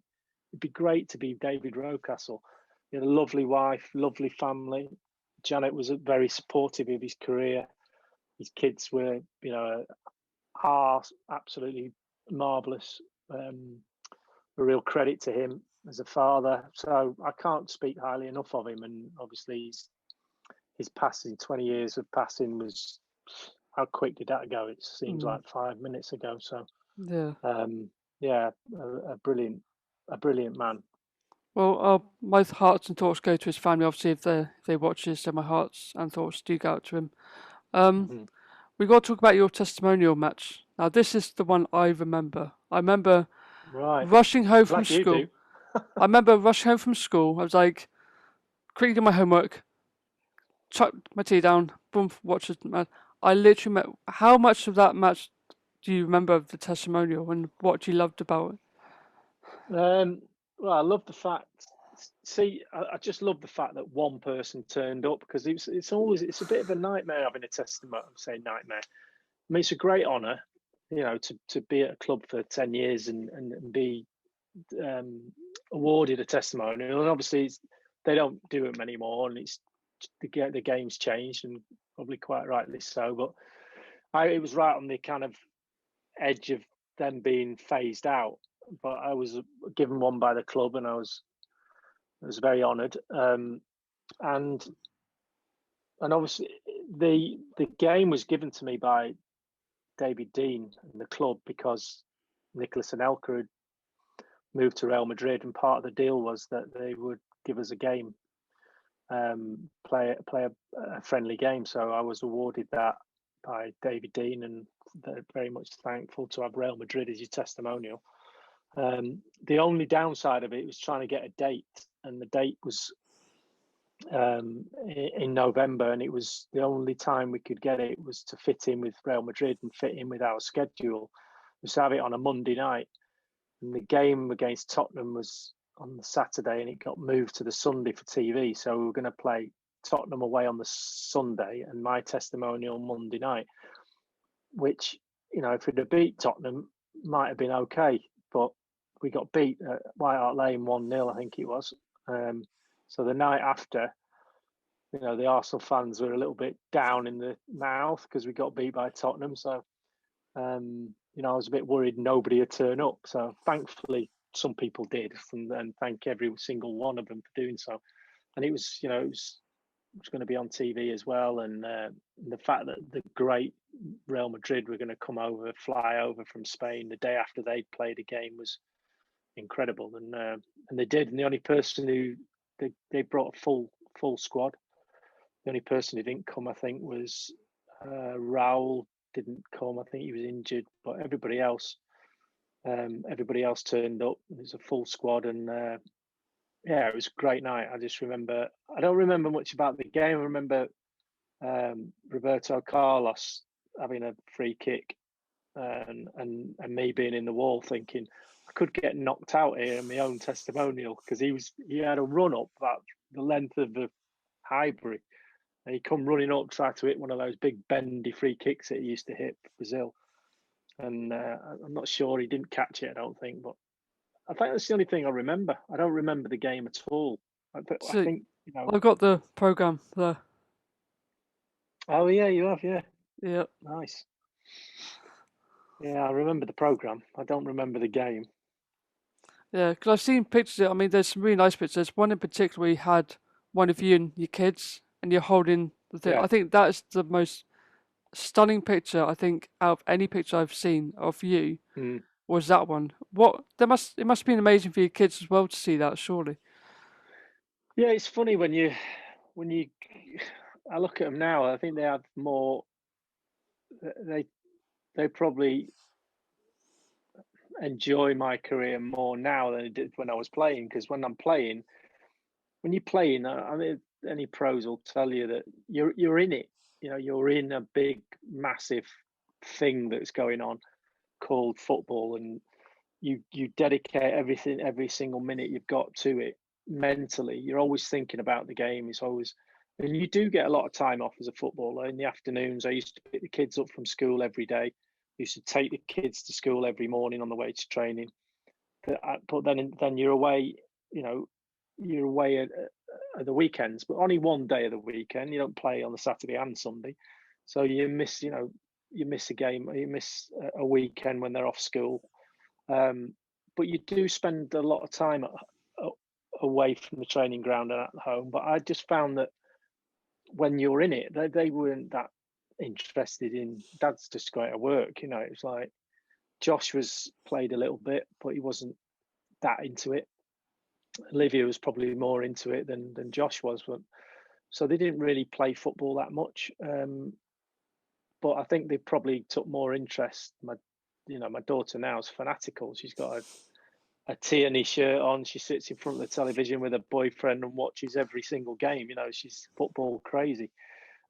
it'd be great to be David Rocastle. He had a lovely wife, lovely family. Janet was very supportive of his career. His kids were, are absolutely marvellous. A real credit to him as a father. So I can't speak highly enough of him. And obviously his passing, 20 years of passing, was, how quick did that go? It seems like 5 minutes ago. So Yeah. a brilliant man. Well, my hearts and thoughts go to his family. Obviously, if they watch this, so my hearts and thoughts do go out to him. We got to talk about your testimonial match. Now, this is the one I remember. I remember Right. rushing home from Glad you school. do. I remember rushing home from school. I was like, quickly do my homework, chucked my tea down, boom, watch it. I literally met. How much of that match do you remember of the testimonial, and what you loved about it? Well, I love the fact. See, I just love the fact that one person turned up, because it's a bit of a nightmare having a testimonial. I'm saying nightmare. I mean, it's a great honour, to be at a club for 10 years and be awarded a testimonial. And obviously, they don't do them anymore, and it's the game's changed, and probably quite rightly so. But it was right on the kind of edge of them being phased out. But I was given one by the club, and I was very honoured. And obviously, the game was given to me by David Dean and the club, because Nicholas Anelka had moved to Real Madrid, and part of the deal was that they would give us a game, play a friendly game. So I was awarded that by David Dean, and they're very much thankful to have Real Madrid as your testimonial. The only downside of it was trying to get a date, and the date was in November, and it was the only time we could get it was to fit in with Real Madrid and fit in with our schedule. We used to have it on a Monday night, and the game against Tottenham was on the Saturday, and it got moved to the Sunday for TV. So we were going to play Tottenham away on the Sunday and my testimonial Monday night, which, you know, if we'd have beat Tottenham, might have been okay, but we got beat at White Hart Lane 1-0, I think it was. So the night after, you know, the Arsenal fans were a little bit down in the mouth because we got beat by Tottenham. So, you know, I was a bit worried nobody would turn up. So thankfully, some people did, and thank every single one of them for doing so. And it was, you know, it was going to be on TV as well. And the fact that the great Real Madrid were going to fly over from Spain the day after they'd played a game was incredible. And they did. And the only person who they brought a full squad. The only person who didn't come, I think, was Raul didn't come. I think he was injured, but everybody else turned up. It was a full squad, and yeah, it was a great night. I just remember. I don't remember much about the game. I remember Roberto Carlos having a free kick, and me being in the wall thinking I could get knocked out here in my own testimonial, because he had a run up about the length of the Highbury, and he come running up, tried to hit one of those big bendy free kicks that he used to hit Brazil, and I'm not sure he didn't catch it. I don't think, but I think that's the only thing I remember. I don't remember the game at all. I think, you know. I've got the programme there. Oh yeah, you have, yeah. Yeah. Nice. Yeah, I remember the programme. I don't remember the game. Yeah, because I've seen pictures. I mean, there's some really nice pictures. There's one in particular where you had one of you and your kids, and you're holding the thing. Yeah. I think that is the most stunning picture, I think, out of any picture I've seen of you. Was that one. It must have been amazing for your kids as well to see that, surely. Yeah, it's funny when you I look at them now, I think they have more, they probably enjoy my career more now than they did when I was playing, because when you're playing, I mean, any pros will tell you that you're in it. You know, you're in a big, massive thing that's going on called football, and you dedicate everything, every single minute you've got to it mentally. You're always thinking about the game. It's always, and you do get a lot of time off as a footballer in the afternoons. I used to pick the kids up from school every day. I used to take the kids to school every morning on the way to training. But then you're away. You know, you're away at the weekends, but only one day of the weekend. You don't play on the Saturday and Sunday, so you miss. You know, you miss a game. You miss a weekend when they're off school. But you do spend a lot of time away from the training ground and at home. But I just found that when you're in it, they weren't that interested in Dad's just going to work. You know, it was like Josh played a little bit, but he wasn't that into it. Olivia was probably more into it than Josh was, but so they didn't really play football that much. But I think they probably took more interest. My daughter now is fanatical. She's got a Tierney shirt on. She sits in front of the television with her boyfriend and watches every single game. You know, she's football crazy.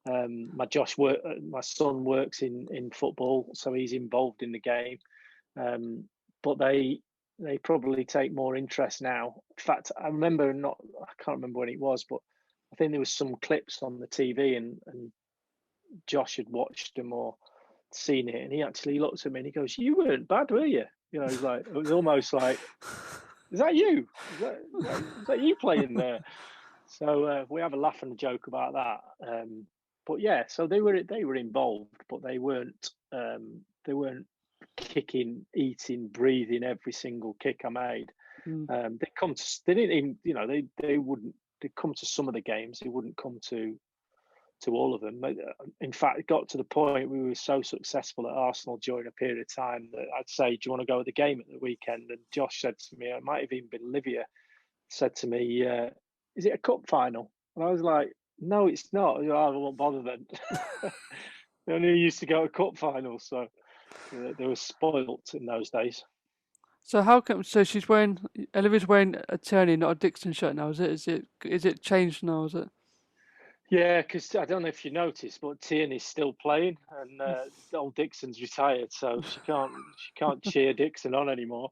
My son works in football, so he's involved in the game. But they probably take more interest now. In fact, I can't remember when it was, but I think there was some clips on the TV, and Josh had watched them or seen it, and he actually looked at me and he goes, "You weren't bad, were you?" You know, he's like, it was almost like, "Is that you? Is that you playing there?" So we have a laugh and a joke about that. But yeah, so they were involved, but they weren't kicking, eating, breathing every single kick I made. They didn't even, you know, they wouldn't. They come to some of the games. They wouldn't come to to all of them. In fact, it got to the point we were so successful at Arsenal during a period of time that I'd say, "Do you want to go at the game at the weekend?" And Josh said to me, it might have even been Olivia, said to me, "Is it a cup final?" And I was like, "No, it's not." I won't bother then. They only used to go to cup finals, so they were spoilt in those days. So how come? So Olivia's wearing a Tierney, not a Dixon shirt now. Is it changed now? Is it? Yeah, because I don't know if you noticed, but Tierney's still playing, and old Dixon's retired, so she can't cheer Dixon on anymore.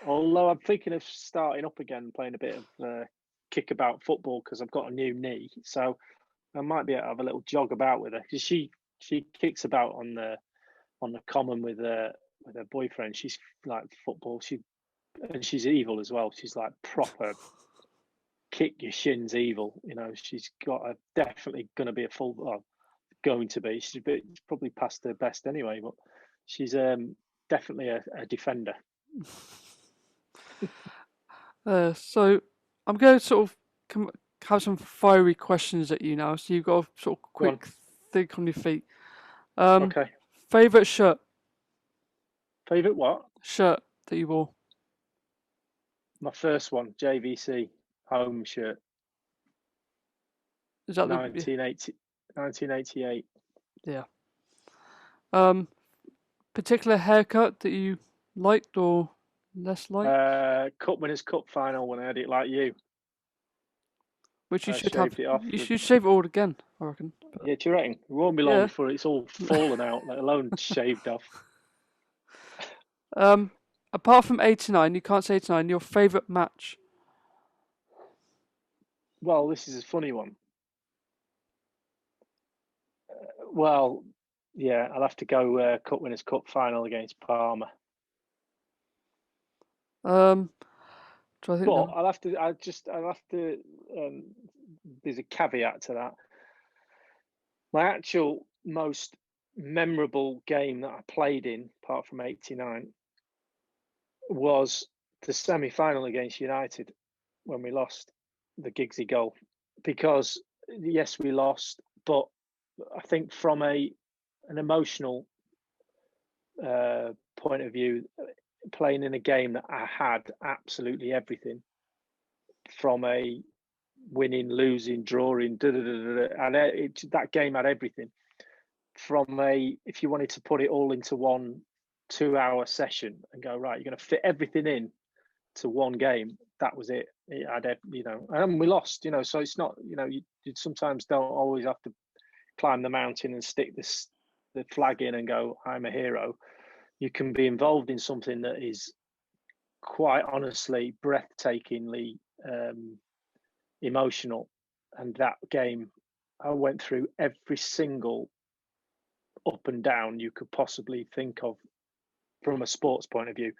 Although I'm thinking of starting up again, playing a bit of kickabout football because I've got a new knee, so I might be able to have a little jog about with her because she kicks about on the common with her boyfriend. She's like football. She's evil as well. She's like proper kick your shins evil. She's got definitely going to be going to be. She's probably past her best anyway, but she's definitely a defender. So I'm going to sort of have some fiery questions at you now. So you've got to sort of quick think on your feet. Okay. Favorite shirt? Favorite what? Shirt that you wore? My first one, JVC home shirt. Is that 1988? Yeah. Particular haircut that you liked or less liked? Cup Winners' Cup final when I had it like you. Which you should shaved have. it off. You should shave it all again, I reckon. Yeah, do you reckon? It won't be long before it's all fallen out, let alone shaved off. Apart from 89, you can't say 89, your favourite match? Well, this is a funny one. Well, yeah, I'll have to go Cup Winners' Cup final against Parma. Do I think But I'll have to. There's a caveat to that. My actual most memorable game that I played in, apart from '89, was the semi-final against United when we lost the Giggsy goal. Because yes, we lost, but I think from an emotional point of view, playing in a game that I had absolutely everything from a winning, losing, drawing, and that game had everything. From if you wanted to put it all into one 2-hour session and go, right, you're going to fit everything in to one game, that was it. It had, and we lost, so it's not, you sometimes don't always have to climb the mountain and stick the flag in and go, I'm a hero. You can be involved in something that is quite honestly breathtakingly emotional. And that game, I went through every single up and down you could possibly think of from a sports point of view.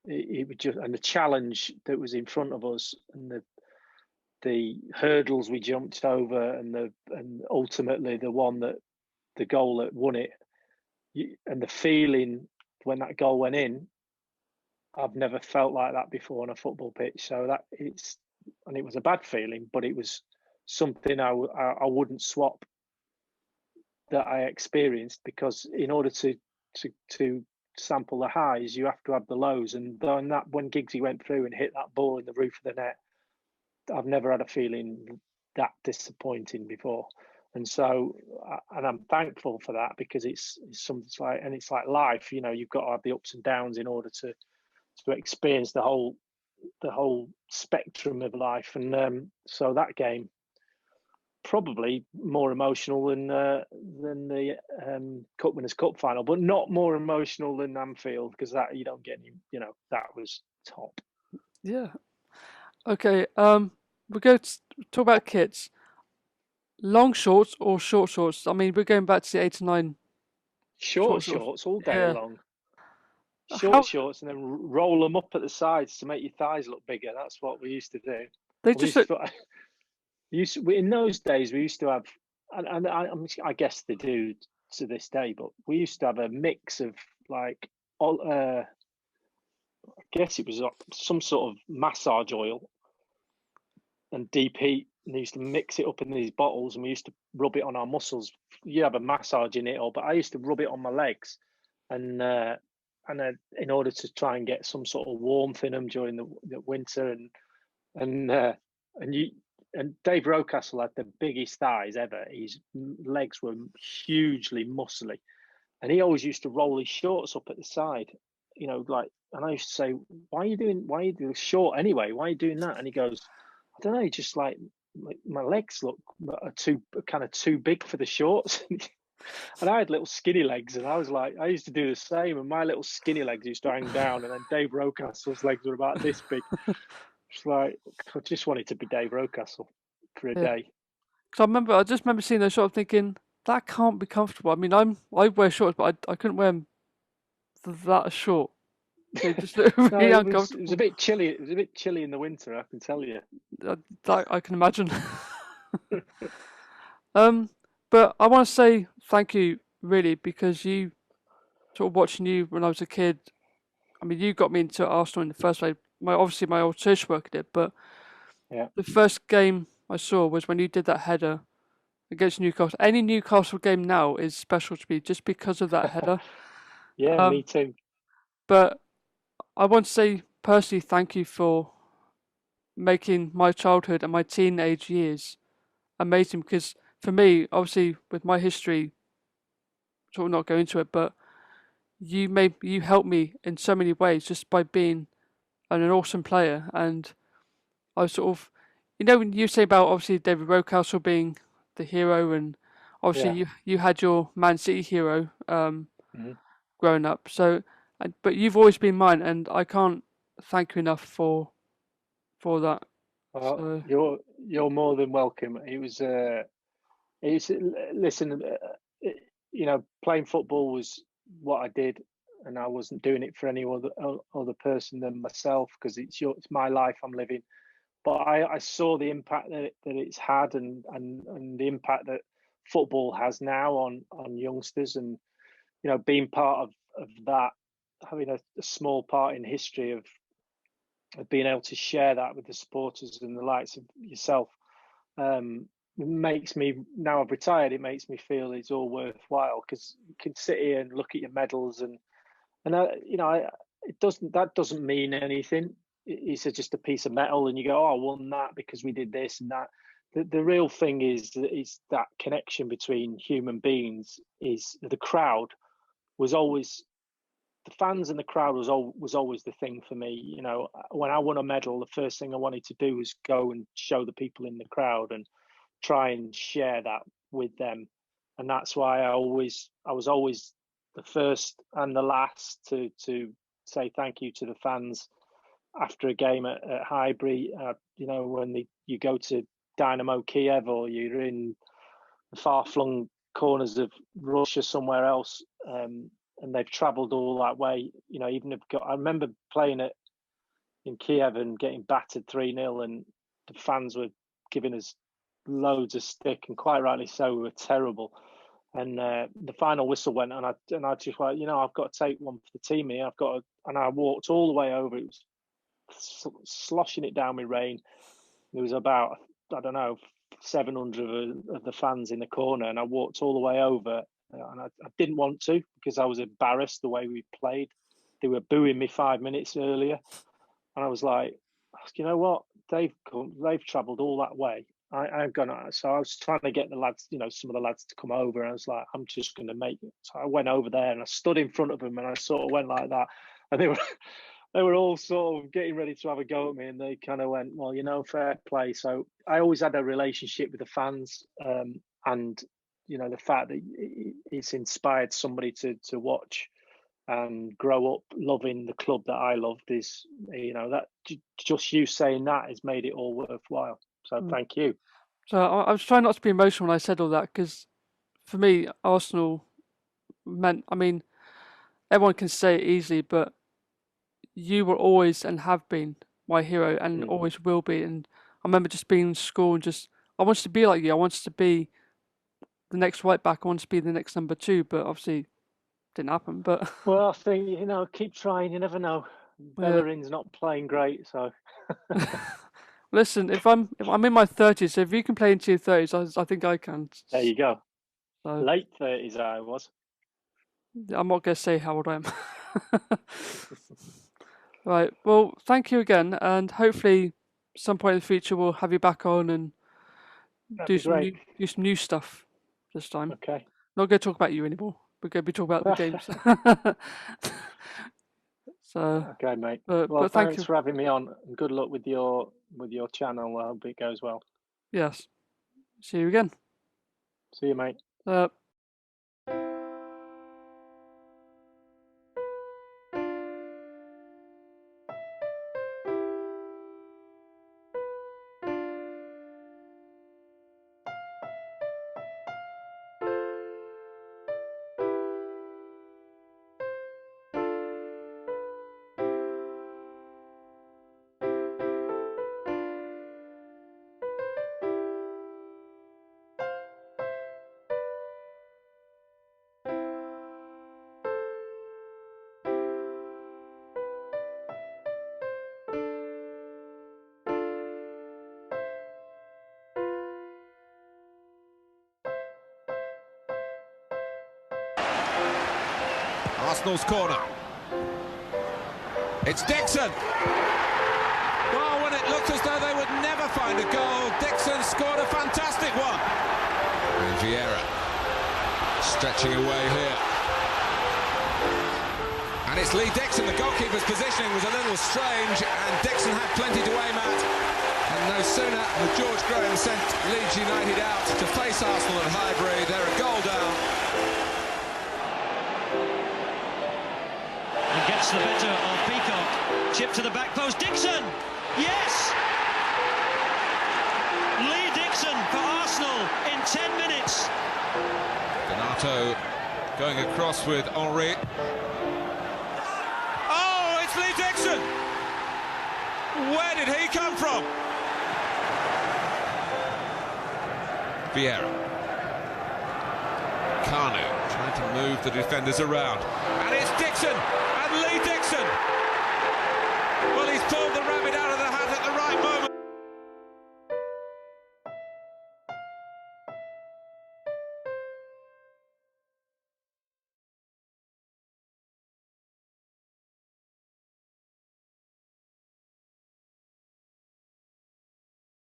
It would just, and the challenge that was in front of us, and the hurdles we jumped over, and ultimately the goal that won it, and the feeling when that goal went in, I've never felt like that before on a football pitch. So and it was a bad feeling, but it was something I wouldn't swap that I experienced, because in order to sample the highs, you have to have the lows. And when Giggsy went through and hit that ball in the roof of the net, I've never had a feeling that disappointing before. And so, and I'm thankful for that, because it's something like, and it's like life, you've got to have the ups and downs in order to experience the whole spectrum of life. And so that game, probably more emotional than the Cup Winners' Cup final, but not more emotional than Anfield, because that you don't get any. That was top. Yeah. Okay. We go to talk about kits. Long shorts or short shorts? I mean, we're going back to the 89. Shorts all day long. Shorts, and then roll them up at the sides to make your thighs look bigger. That's what we used to do. In those days, we used to have, and I guess they do to this day, but we used to have a mix of like, I guess it was some sort of massage oil and deep heat and they used to mix it up in these bottles, and we used to rub it on our muscles. You have a massage in it, but I used to rub it on my legs, and in order to try and get some sort of warmth in them during the winter, and uh, and you and Dave Rocastle had the biggest thighs ever. His legs were hugely muscly, and he always used to roll his shorts up at the side. Like, and I used to say, Why are you doing short anyway? Why are you doing that?" And he goes, "I don't know, just like my legs look are too big for the shorts." And I had little skinny legs, and I was like, I used to do the same, and my little skinny legs used to hang down, and then Dave Rocastle's legs were about this big. It's like, I just wanted to be Dave Rocastle for a Yeah. day. Because I just remember seeing those shorts thinking, that can't be comfortable. I mean, I wear shorts, but I couldn't wear them that short. They just look No, really it was a uncomfortable. bit chilly. It was a bit chilly in the winter, I can tell you. That I can imagine. But I want to say thank you, really, because you sort of watching you when I was a kid. I mean, you got me into Arsenal in the first place. Obviously my old social worker did, but Yeah. the first game I saw was when you did that header against Newcastle. Any Newcastle game now is special to me just because of that header. Yeah, me Um, too. but I want to say personally thank you for making my childhood and my teenage years amazing, because for me, obviously with my history, sort of not go into it, but you helped me in so many ways just by being an awesome player. And I sort of, when you say about obviously David Rocastle being the hero, and obviously Yeah. you had your Man City hero Mhm. growing up. So, but you've always been mine, and I can't thank you enough for that. Well, So you're more than welcome. Listen, playing football was what I did, and I wasn't doing it for any other person than myself, because it's my life I'm living. But I saw the impact that it's had, and the impact that football has now on youngsters, and being part of that, having a small part in history of being able to share that with the supporters and the likes of yourself, makes me, now I've retired, it makes me feel it's all worthwhile, because you can sit here and look at your medals, and that doesn't mean anything. It's just a piece of metal, and you go, "Oh, I won that because we did this and that." The real thing is that connection between human beings. Is the crowd was always the fans, and the crowd was always the thing for me. When I won a medal, the first thing I wanted to do was go and show the people in the crowd and try and share that with them. And that's why I was always the first and the last to say thank you to the fans after a game at Highbury. When you go to Dynamo Kiev, or you're in the far-flung corners of Russia somewhere else, and they've travelled all that way. I remember playing it in Kiev and getting battered 3-0, and the fans were giving us loads of stick, and quite rightly so. We were terrible. And the final whistle went, and I just went, I've got to take one for the team here. And I walked all the way over. It was sloshing it down with rain. There was about, I don't know, 700 of the fans in the corner, and I walked all the way over, and I didn't want to, because I was embarrassed the way we played. They were booing me 5 minutes earlier, and I was like, you know what? They've travelled all that way. I've gone. So I was trying to get the lads, some of the lads to come over. And I was like, I'm just going to make it. So I went over there and I stood in front of them, and I sort of went like that. And they were all sort of getting ready to have a go at me, and they kind of went, well, fair play. So I always had a relationship with the fans, and the fact that it's inspired somebody to watch and grow up loving the club that I loved is, that just you saying that has made it all worthwhile. So thank you. so I was trying not to be emotional when I said all that, because for me, Arsenal meant. I mean, everyone can say it easily, but you were always and have been my hero, and Mm. always will be. And I remember just being in school and just I wanted to be like you. I wanted to be the next right back. I wanted to be the next number two, but obviously didn't happen. But Well, I think, keep trying. You never know. yeah, Bellerin's not playing great, so. Listen, if I'm in my 30s, so if you can play into your 30s, I think I can. There you go. So, Late 30s, I was. I'm not going to say how old I am. Right. Well, thank you again, and hopefully, some point in the future we'll have you back on and That'd be great. do some new stuff this time. Okay. Not going to talk about you anymore. We're going to be talking about the games. So, Okay, mate. but thank thanks you. for having me on, and good luck with your channel. I hope it goes well. Yes. See you again. See you, mate. Arsenal's corner. It's Dixon. Well, when it looked as though they would never find a goal, Dixon scored a fantastic one. And Vieira stretching away here. And it's Lee Dixon. The goalkeeper's positioning was a little strange, and Dixon had plenty to aim at. And no sooner had George Graham sent Leeds United out to face Arsenal at Highbury. They're a goal down. Gets the better of Peacock. Chip to the back post. Dixon! Yes! Lee Dixon for Arsenal in 10 minutes. Donato going across with Henry. Oh, it's Lee Dixon! Where did he come from? Vieira. Kanu trying to move the defenders around. And it's Dixon!